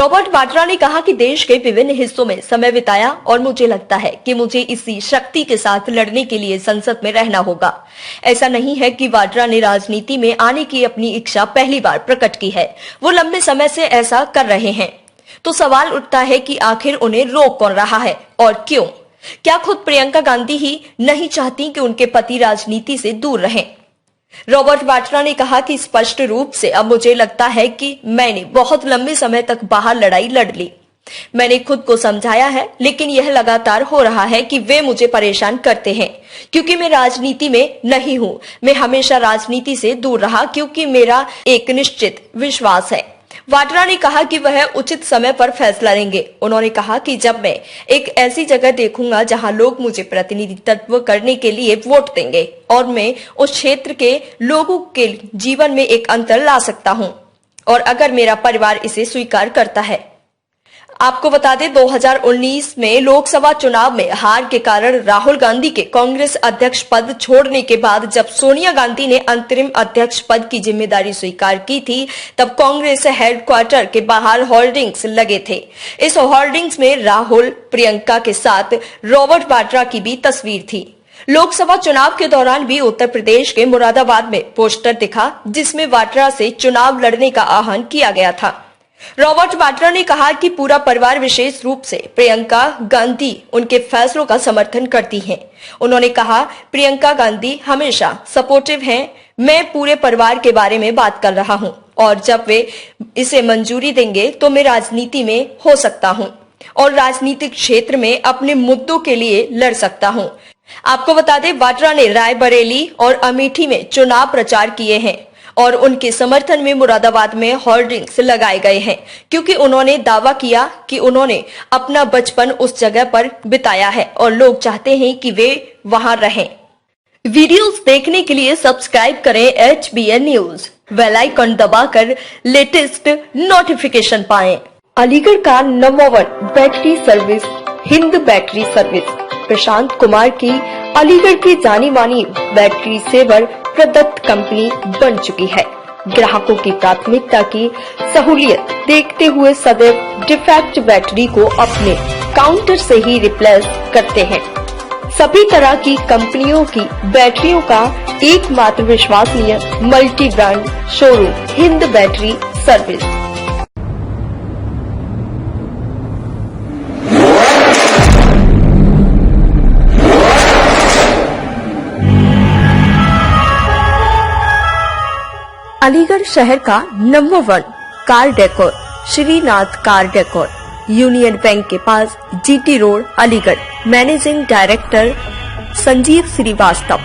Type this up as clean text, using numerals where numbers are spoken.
Robert Vadra ने कहा कि देश के विभिन्न हिस्सों में समय बिताया और मुझे लगता है कि मुझे इसी शक्ति के साथ लड़ने के लिए संसद में रहना होगा। ऐसा नहीं है कि वाड्रा ने राजनीति में आने की अपनी इच्छा पहली बार प्रकट की है, वो लंबे समय से ऐसा कर रहे हैं। तो सवाल उठता है कि आखिर उन्हें रोक कौन रहा है और क्यों? क्या खुद प्रियंका गांधी ही नहीं चाहती कि उनके पति राजनीति से दूर रहें? रॉबर्ट वाड्रा ने कहा कि स्पष्ट रूप से अब मुझे लगता है कि मैंने बहुत लंबे समय तक बाहर लड़ाई लड़ ली। मैंने खुद को समझाया है, लेकिन यह लगातार हो रहा है कि वे मुझे परेशान करते हैं क्योंकि मैं राजनीति में नहीं हूं। मैं हमेशा राजनीति से दूर रहा क्योंकि मेरा एक निश्चित विश्वास है। वाड्रा ने कहा कि वह उचित समय पर फैसला लेंगे। उन्होंने कहा कि जब मैं एक ऐसी जगह देखूंगा जहां लोग मुझे प्रतिनिधित्व करने के लिए वोट देंगे और मैं उस क्षेत्र के लोगों के जीवन में एक अंतर ला सकता हूं और अगर मेरा परिवार इसे स्वीकार करता है। आपको बता दें 2019 में लोकसभा चुनाव में हार के कारण राहुल गांधी के कांग्रेस अध्यक्ष पद छोड़ने के बाद जब सोनिया गांधी ने अंतरिम अध्यक्ष पद की जिम्मेदारी स्वीकार की थी, तब कांग्रेस हेडक्वार्टर के बाहर होर्डिंग्स लगे थे। इस होर्डिंग्स में राहुल, प्रियंका के साथ रॉबर्ट वाड्रा की भी तस्वीर थी। लोकसभा चुनाव के दौरान भी उत्तर प्रदेश के मुरादाबाद में पोस्टर दिखा जिसमें वाड्रा से चुनाव लड़ने का आह्वान किया गया था। रॉबर्ट वाड्रा ने कहा कि पूरा परिवार विशेष रूप से प्रियंका गांधी उनके फैसलों का समर्थन करती हैं। उन्होंने कहा, प्रियंका गांधी हमेशा सपोर्टिव हैं। मैं पूरे परिवार के बारे में बात कर रहा हूं और जब वे इसे मंजूरी देंगे तो मैं राजनीति में हो सकता हूं और राजनीतिक क्षेत्र में अपने मुद्दों के लिए लड़ सकता हूं। आपको बता दें, वाड्रा ने रायबरेली और अमेठी में चुनाव प्रचार किए हैं और उनके समर्थन में मुरादाबाद में होर्डिंग्स लगाए गए हैं क्योंकि उन्होंने दावा किया कि उन्होंने अपना बचपन उस जगह पर बिताया है और लोग चाहते हैं कि वे वहां रहें। वीडियोस देखने के लिए सब्सक्राइब करें HBN न्यूज, बेल आइकन दबाकर लेटेस्ट नोटिफिकेशन पाएं। अलीगढ़ का number 1 battery service Hind battery service Prashant Kumar की अलीगढ़ की जानी मानी बैटरी सेवर प्रदत्त कंपनी बन चुकी है। ग्राहकों की प्राथमिकता की सहूलियत देखते हुए सदैव डिफेक्ट बैटरी को अपने काउंटर से ही रिप्लेस करते हैं। सभी तरह की कंपनियों की बैटरियों का एकमात्र विश्वसनीय multi brand showroom Hind battery service. Aligarh शहर का number 1 car decor Shrinath car decor, union bank के पास, GT road, Aligarh. Managing director Sanjeev Srivastava.